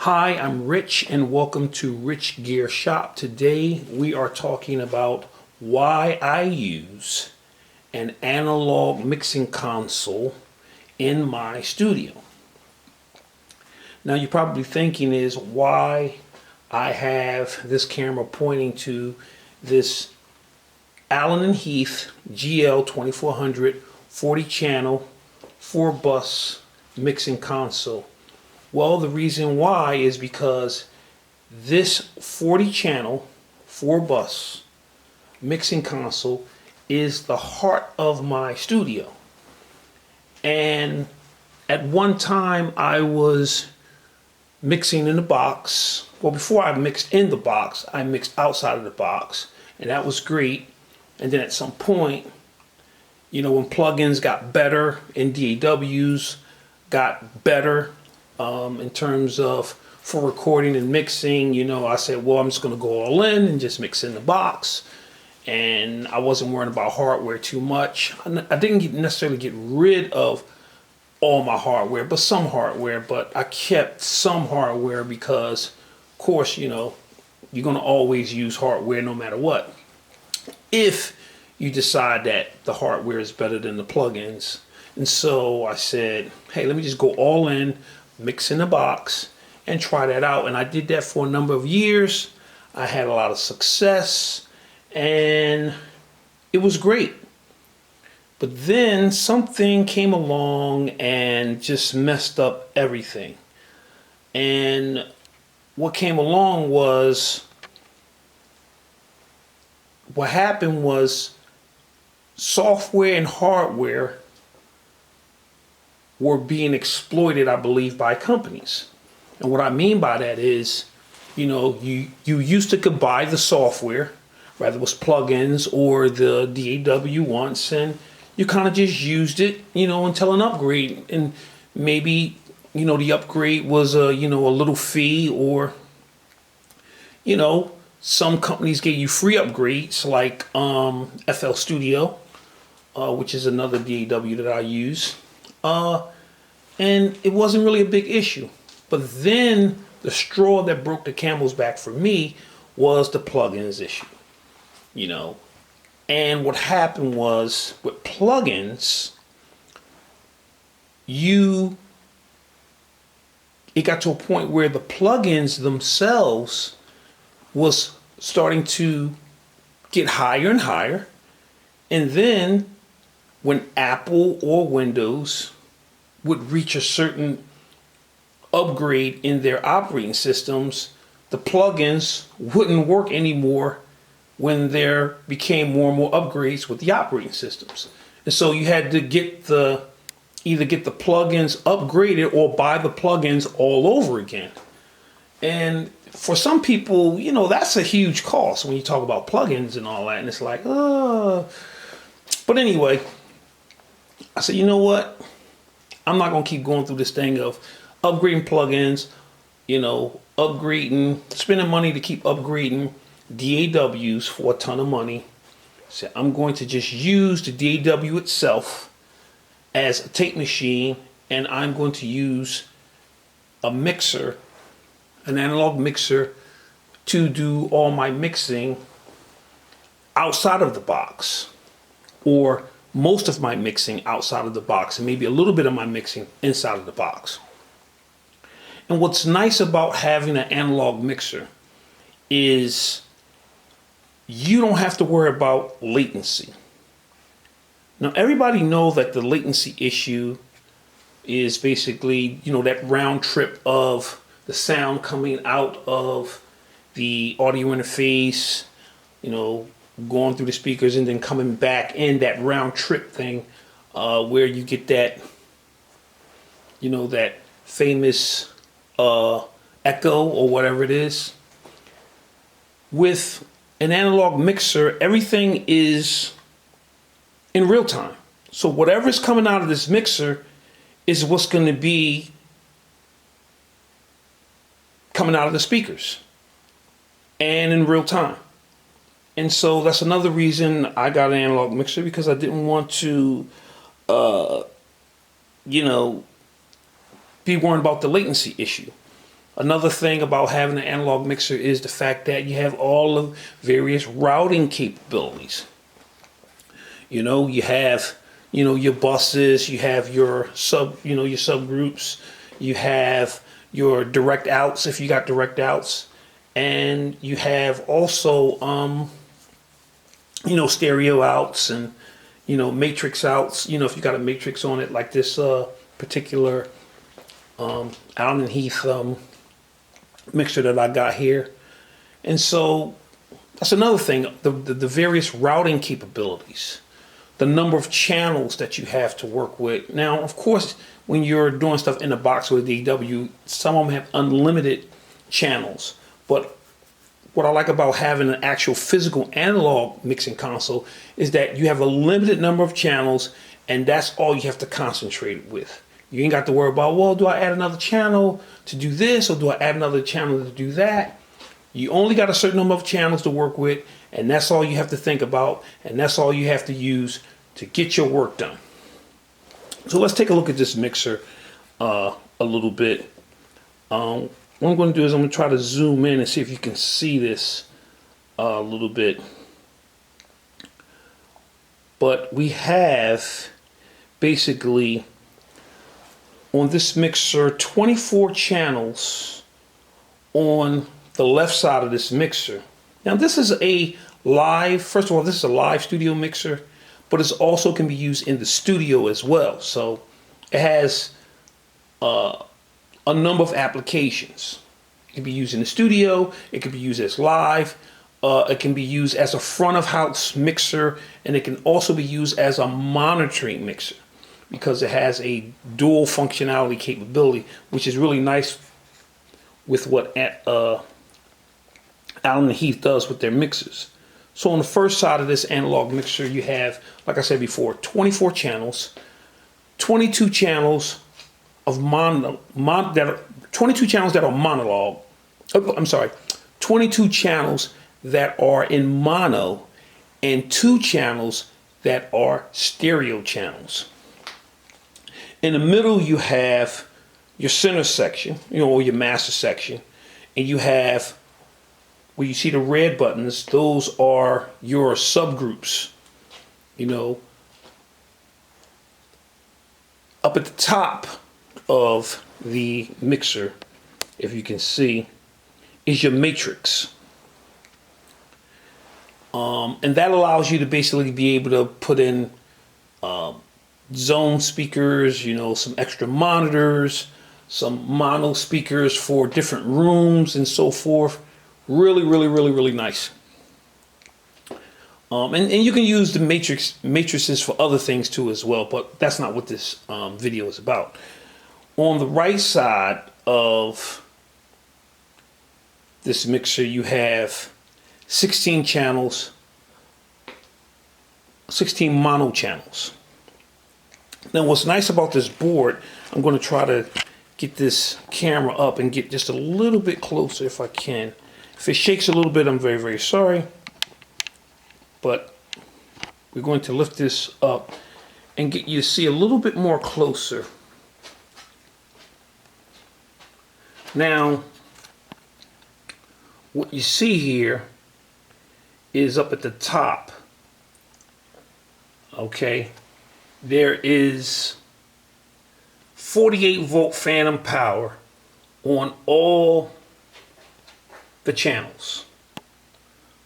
Hi, I'm Rich and welcome to Rich Gear Shop. Today we are talking about why I use an analog mixing console in my studio. Now you're probably thinking is why I have this camera pointing to this Allen & Heath GL 2400 40 channel 4 bus mixing console. Well, the reason why is because this 40 channel 4 bus mixing console is the heart of my studio. And at one time I was mixing in the box. Well, before I mixed in the box, I mixed outside of the box, and that was great. And then at some point, when plugins got better and DAWs got better, in terms of for recording and mixing, I said, well, I'm just going to go all in and just mix in the box. And I wasn't worrying about hardware too much. I didn't necessarily get rid of all my hardware, but some hardware. But I kept some hardware because, of course, you're going to always use hardware no matter what. If you decide that the hardware is better than the plugins. And so I said, hey, let me just go all in, mix in the box, and try that out. And I did that for a number of years. I had a lot of success, and it was great. But then something came along and just messed up everything. And what came along was, what happened was software and hardware were being exploited, I believe, by companies. And what I mean by that is, you used to could buy the software, whether it was plugins or the DAW once, and you kind of just used it, until an upgrade. And maybe, the upgrade was a little fee, or, some companies gave you free upgrades like FL Studio, which is another DAW that I use. And it wasn't really a big issue. But then the straw that broke the camel's back for me was the plugins issue. And what happened was with plugins, it got to a point where the plugins themselves was starting to get higher and higher. And then when Apple or Windows would reach a certain upgrade in their operating systems, the plugins wouldn't work anymore when there became more and more upgrades with the operating systems. And so you had to either get the plugins upgraded or buy the plugins all over again. And for some people, that's a huge cost when you talk about plugins and all that. And it's like, But anyway, I said, you know what? I'm not going to keep going through this thing of upgrading plugins, spending money to keep upgrading DAWs for a ton of money. So I'm going to just use the DAW itself as a tape machine, and I'm going to use a mixer, an analog mixer, to do all my mixing outside of the box, or most of my mixing outside of the box, and maybe a little bit of my mixing inside of the box. And what's nice about having an analog mixer is you don't have to worry about latency. Now, everybody knows that the latency issue is basically, that round trip of the sound coming out of the audio interface, going through the speakers and then coming back in, that round trip thing, where you get that, that famous echo or whatever it is. With an analog mixer, everything is in real time. So whatever's coming out of this mixer is what's going to be coming out of the speakers and in real time. And so that's another reason I got an analog mixer, because I didn't want to, be worrying about the latency issue. Another thing about having an analog mixer is the fact that you have all of various routing capabilities. You know, you have, you know, your buses, you have your your subgroups, you have your direct outs if you got direct outs, and you have also, stereo outs and, matrix outs, if you got a matrix on it like this particular Allen and Heath mixer that I got here. And so that's another thing, the various routing capabilities, the number of channels that you have to work with. Now, of course, when you're doing stuff in a box with a DW, some of them have unlimited channels. But what I like about having an actual physical analog mixing console is that you have a limited number of channels, and that's all you have to concentrate with. You ain't got to worry about, well, do I add another channel to do this, or do I add another channel to do that? You only got a certain number of channels to work with, and that's all you have to think about, and that's all you have to use to get your work done. So let's take a look at this mixer a little bit. What I'm going to do is I'm going to try to zoom in and see if you can see this a little bit. But we have basically on this mixer 24 channels on the left side of this mixer. Now this is a live, first of all, this is a live studio mixer, but it also can be used in the studio as well. So it has a number of applications. It can be used in the studio, it can be used as live, it can be used as a front of house mixer, and it can also be used as a monitoring mixer because it has a dual functionality capability, which is really nice with what Allen and Heath does with their mixers. So on the first side of this analog mixer, you have, like I said before, 24 channels, 22 channels of 22 channels that are monologue. Oh, I'm sorry, 22 channels that are in mono, and 2 channels that are stereo channels. In the middle, you have your center section, or your master section, and you have where you see the red buttons, those are your subgroups. Up at the top of the mixer, if you can see, is your matrix. And that allows you to basically be able to put in zone speakers, some extra monitors, some mono speakers for different rooms and so forth. Really, really, really, really nice. And you can use the matrices for other things too as well, but that's not what this video is about. On the right side of this mixer, you have 16 channels, 16 mono channels. Now what's nice about this board, I'm going to try to get this camera up and get just a little bit closer if I can. If it shakes a little bit, I'm very, very sorry. But we're going to lift this up and get you to see a little bit more closer. Now, what you see here is up at the top. Okay, there is 48 volt phantom power on all the channels.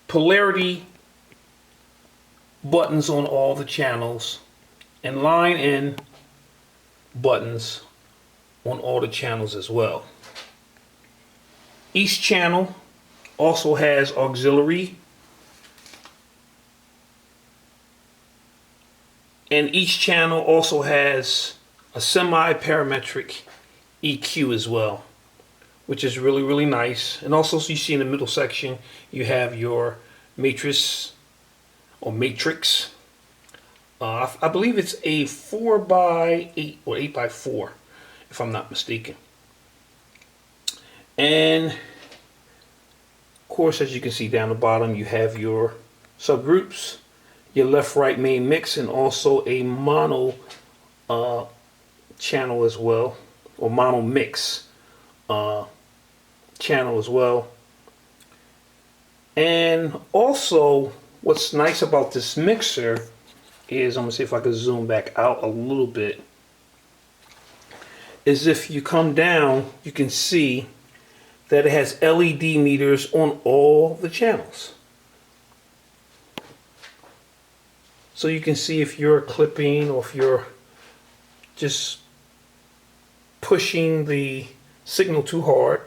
Polarity buttons on all the channels, and line in buttons on all the channels as well. Each channel also has auxiliary, and each channel also has a semi-parametric EQ as well, which is really, really nice. And also, so you see in the middle section, you have your matrix or matrix. I believe it's a 4x8 or 8x4, if I'm not mistaken. And of course, as you can see down the bottom, you have your subgroups, your left-right main mix, and also a mono channel as well, or mono mix channel as well. And also, what's nice about this mixer is, I'm gonna see if I can zoom back out a little bit, is if you come down, you can see that it has LED meters on all the channels. So you can see if you're clipping or if you're just pushing the signal too hard.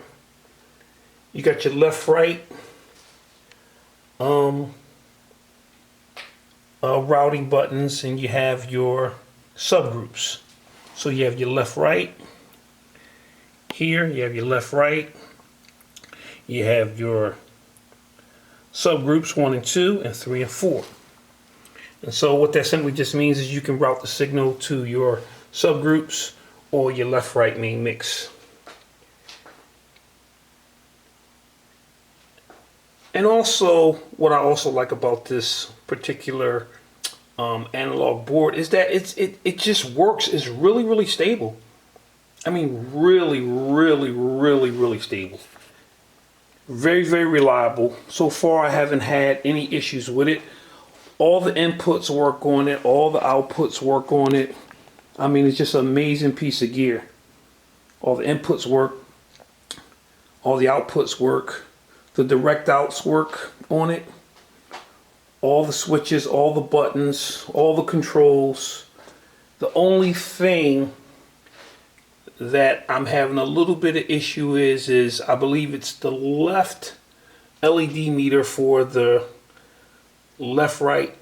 You got your left, right routing buttons, and you have your subgroups. So you have your left, right. Here you have your left, right. You have your subgroups 1 and 2 and 3 and 4. And so what that simply just means is you can route the signal to your subgroups or your left, right main mix. And also, what I also like about this particular analog board is that it just works. It's really stable. I mean, really stable. Very reliable. So far, I haven't had any issues with it. All the inputs work on it. All the outputs work on it. I mean, it's just an amazing piece of gear. All the inputs work. All the outputs work. The direct outs work on it. All the switches, all the buttons, all the controls. The only thing that I'm having a little bit of issue is I believe it's the left LED meter for the left right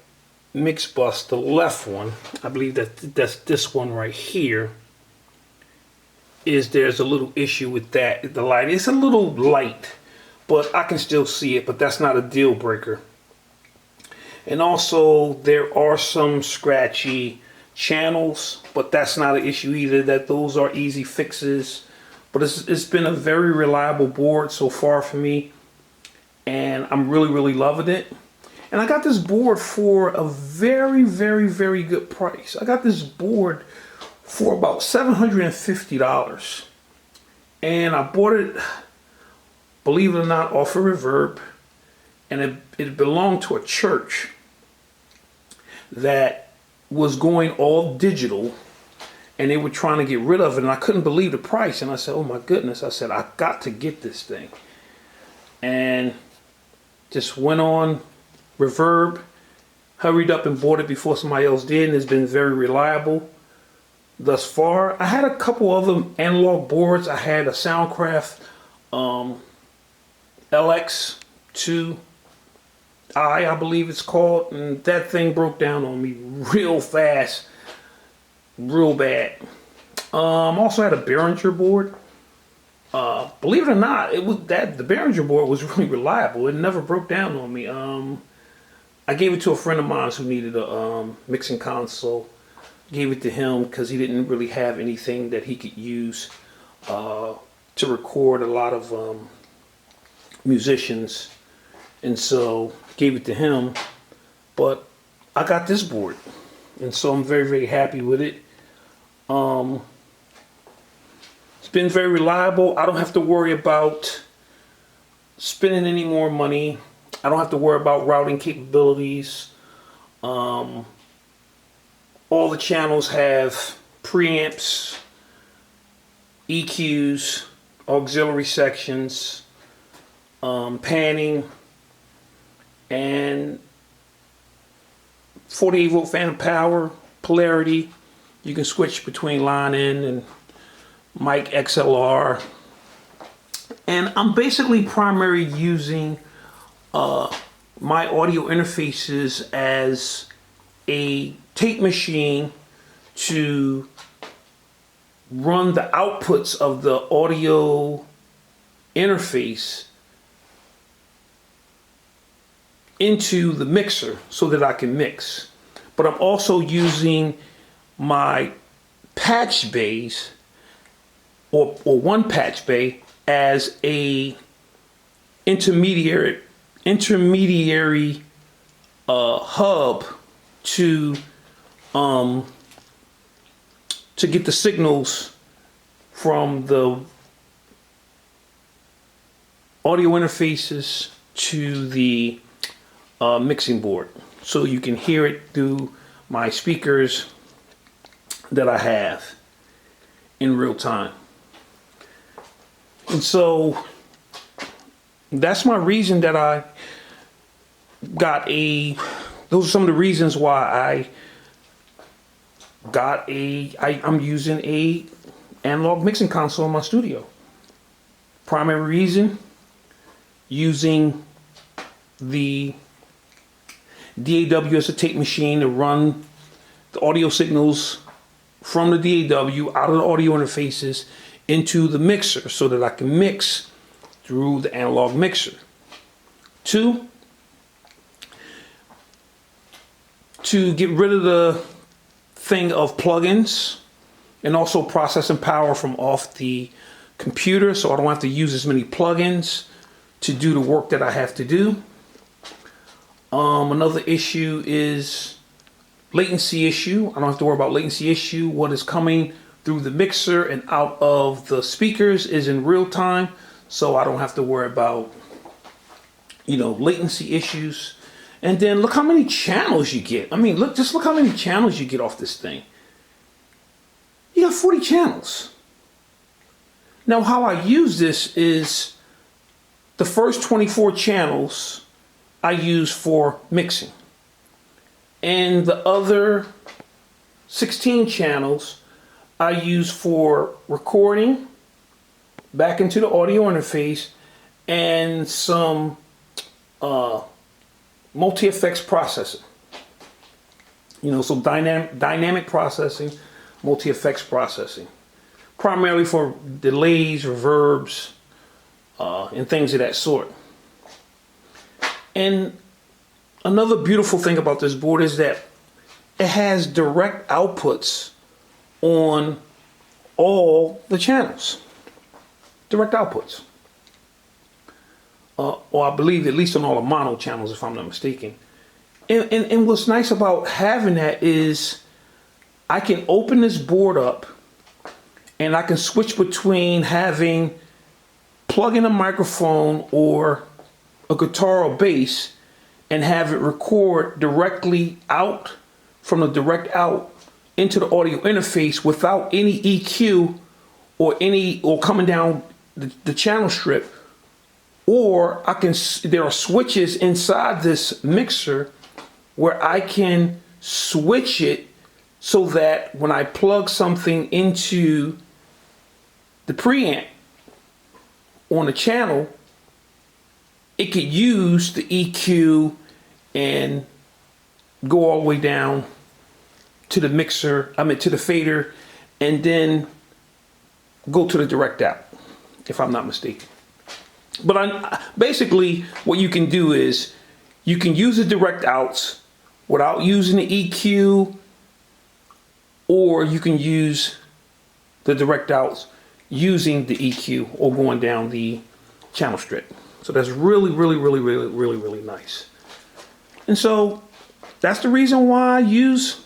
mix bus, the left one. I believe that's this one right here. There's a little issue with that. The light, it's a little light, but I can still see it, but that's not a deal breaker. And also there are some scratchy channels, but that's not an issue either. Those are easy fixes. But it's been a very reliable board so far for me, and I'm really loving it. And I got this board for a very good price. I got this board for about $750, and I bought it, believe it or not, off of Reverb, and it belonged to a church that was going all digital, and they were trying to get rid of it, and I couldn't believe the price. And I said, oh my goodness, I said, I got to get this thing. And just went on Reverb, hurried up and bought it before somebody else did, and it's been very reliable thus far. I had a couple other analog boards. I had a Soundcraft LX2i, I believe it's called, and that thing broke down on me real fast, real bad. Also had a Behringer board. Believe it or not, the Behringer board was really reliable. It never broke down on me. I gave it to a friend of mine who needed a mixing console. Gave it to him because he didn't really have anything that he could use to record a lot of musicians, and so gave it to him. But I got this board, and so I'm very happy with it. It's been very reliable. I don't have to worry about spending any more money. I don't have to worry about routing capabilities. All the channels have preamps, EQs, auxiliary sections, panning, and 48 volt phantom power, polarity. You can switch between line in and mic XLR. And I'm basically primarily using my audio interfaces as a tape machine to run the outputs of the audio interface into the mixer so that I can mix. But I'm also using my patch bays or one patch bay as a intermediary hub to get the signals from the audio interfaces to the mixing board, so you can hear it through my speakers that I have in real time. And so that's my reason that I got those are some of the reasons why I'm using a analog mixing console in my studio. Primary reason, using the DAW as a tape machine to run the audio signals from the DAW out of the audio interfaces into the mixer so that I can mix through the analog mixer. 2, to get rid of the thing of plugins and also processing power from off the computer, so I don't have to use as many plugins to do the work that I have to do. Another issue is latency issue. I don't have to worry about latency issue. What is coming through the mixer and out of the speakers is in real time, so I don't have to worry about, latency issues. And then look how many channels you get. I mean, look how many channels you get off this thing. You got 40 channels. Now, how I use this is the first 24 channels I use for mixing, and the other 16 channels I use for recording back into the audio interface and some multi-effects processing. So dynamic processing, multi-effects processing, primarily for delays, reverbs, and things of that sort. And another beautiful thing about this board is that it has direct outputs on all the channels. Direct outputs. Or I believe at least on all the mono channels, if I'm not mistaken. And what's nice about having that is I can open this board up and I can switch between plug in a microphone or a guitar or bass and have it record directly out from the direct out into the audio interface without any EQ or coming down the channel strip. Or there are switches inside this mixer where I can switch it so that when I plug something into the preamp on the channel, it could use the EQ and go all the way down to the mixer, to the fader, and then go to the direct out, if I'm not mistaken. But basically what you can do is you can use the direct outs without using the EQ, or you can use the direct outs using the EQ or going down the channel strip. So that's really, really, really, really, really, really nice. And so that's the reason why I use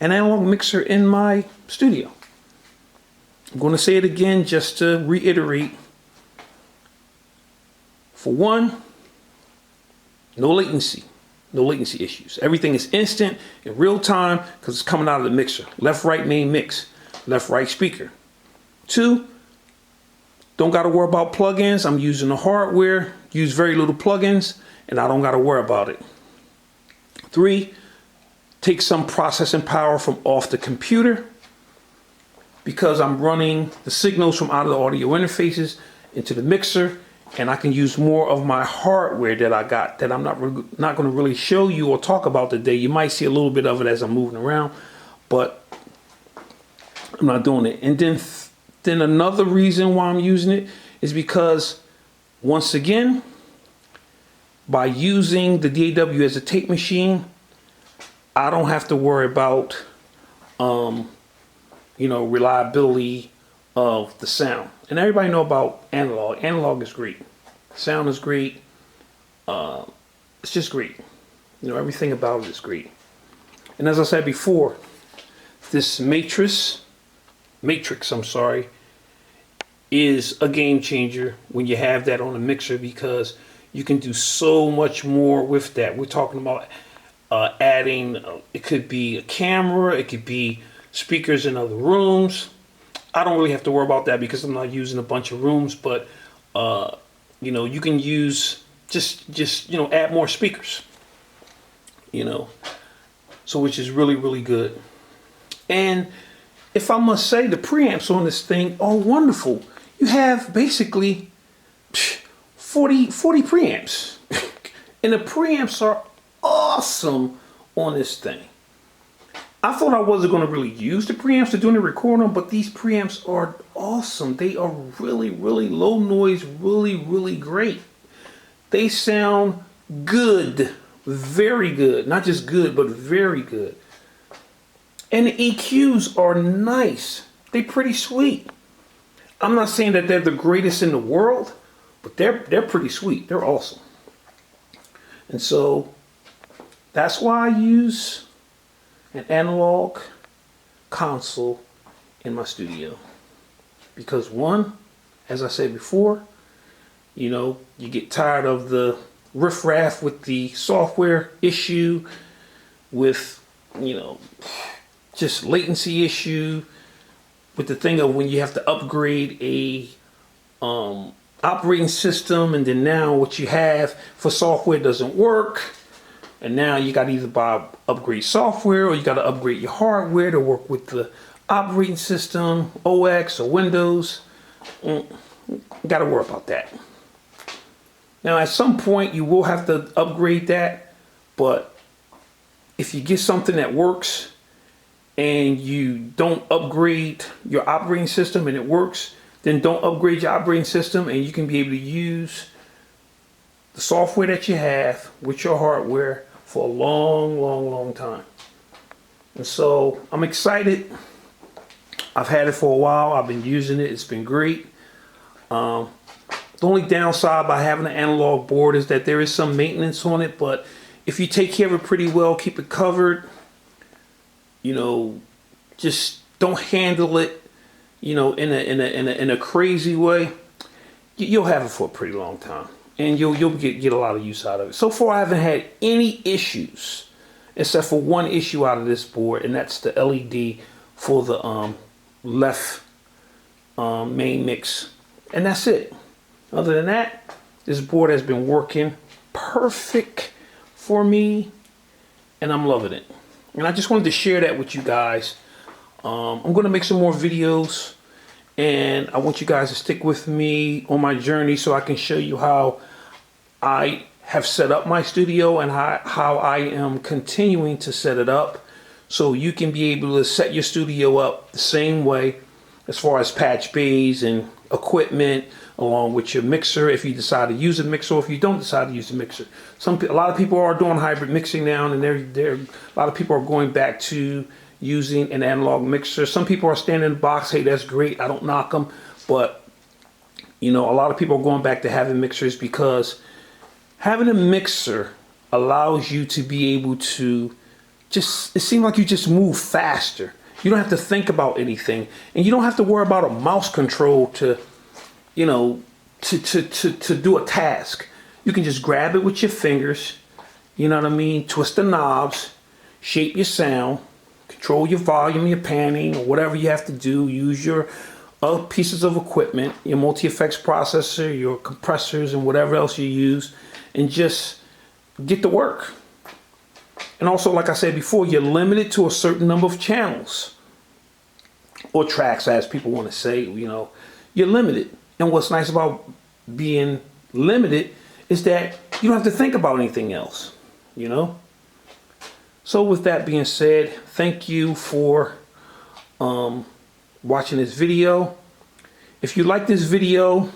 an analog mixer in my studio. I'm going to say it again just to reiterate. For one, no latency issues. Everything is instant in real time because it's coming out of the mixer. Left, right, main mix, left, right speaker. 2, don't got to worry about plugins. I'm using the hardware, use very little plugins, and I don't got to worry about it. 3, take some processing power from off the computer because I'm running the signals from out of the audio interfaces into the mixer, and I can use more of my hardware that I got that I'm not going to really show you or talk about today. You might see a little bit of it as I'm moving around, but I'm not doing it. And then another reason why I'm using it is because, once again, by using the DAW as a tape machine, I don't have to worry about reliability of the sound. And everybody know about analog. Analog is great. Sound is great. It's just great. Everything about it is great. And as I said before, this matrix, is a game changer when you have that on a mixer, because you can do so much more with that. We're talking about adding, it could be a camera, it could be speakers in other rooms. I don't really have to worry about that because I'm not using a bunch of rooms, but you can use just add more speakers, so which is really, really good. And if I must say, the preamps on this thing are wonderful. You have basically 40 preamps. And the preamps are awesome on this thing. I thought I wasn't going to really use the preamps to do the recording, but these preamps are awesome. They are really, really low noise, really, really great. They sound good, very good. Not just good, but very good. And the EQs are nice. They're pretty sweet. I'm not saying that they're the greatest in the world, but they're pretty sweet. They're awesome. And so that's why I use an analog console in my studio. Because one, as I said before, you get tired of the riffraff with the software issue, with, just latency issue, with the thing of when you have to upgrade a operating system, and then now what you have for software doesn't work, and now you got to either upgrade software, or you got to upgrade your hardware to work with the operating system, OS or Windows. Got to worry about that. Now at some point you will have to upgrade that, but if you get something that works and you don't upgrade your operating system and it works, then don't upgrade your operating system, and you can be able to use the software that you have with your hardware for a long, long, long time. And so I'm excited. I've had it for a while. I've been using it. It's been great. The only downside by having an analog board is that there is some maintenance on it, but if you take care of it pretty well, keep it covered, just don't handle it, in a crazy way, you'll have it for a pretty long time, and you'll get a lot of use out of it. So far, I haven't had any issues, except for one issue out of this board, and that's the LED for the left main mix, and that's it. Other than that, this board has been working perfect for me, and I'm loving it. And I just wanted to share that with you guys. I'm going to make some more videos, and I want you guys to stick with me on my journey so I can show you how I have set up my studio and how I am continuing to set it up, so you can be able to set your studio up the same way as far as patch bays and equipment, along with your mixer, if you decide to use a mixer, or if you don't decide to use a mixer. A lot of people are doing hybrid mixing now, and a lot of people are going back to using an analog mixer. Some people are standing in the box. Hey, that's great. I don't knock them, but a lot of people are going back to having mixers, because having a mixer allows you to be able to it seems like you just move faster. You don't have to think about anything, and you don't have to worry about a mouse control to do a task. You can just grab it with your fingers, twist the knobs, shape your sound, control your volume, your panning, or whatever you have to do. Use your pieces of equipment, your multi-effects processor, your compressors, and whatever else you use, and just get to work. And also, like I said before, you're limited to a certain number of channels, or tracks, as people want to say. You're limited. And what's nice about being limited is that you don't have to think about anything else, So with that being said, thank you for watching this video. If you like this video,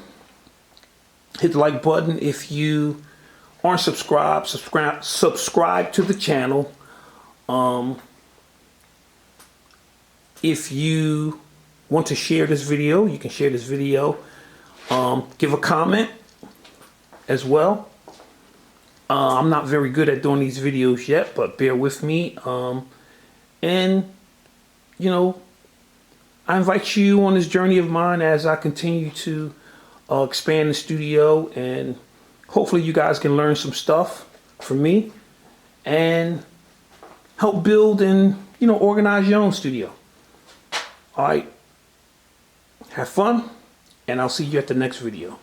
hit the like button. If you aren't subscribed, subscribe to the channel. If you want to share this video, you can share this video. Give a comment as well. I'm not very good at doing these videos yet, but bear with me. And I invite you on this journey of mine as I continue to expand the studio, and hopefully you guys can learn some stuff from me and help build and organize your own studio. All right, have fun, and I'll see you at the next video.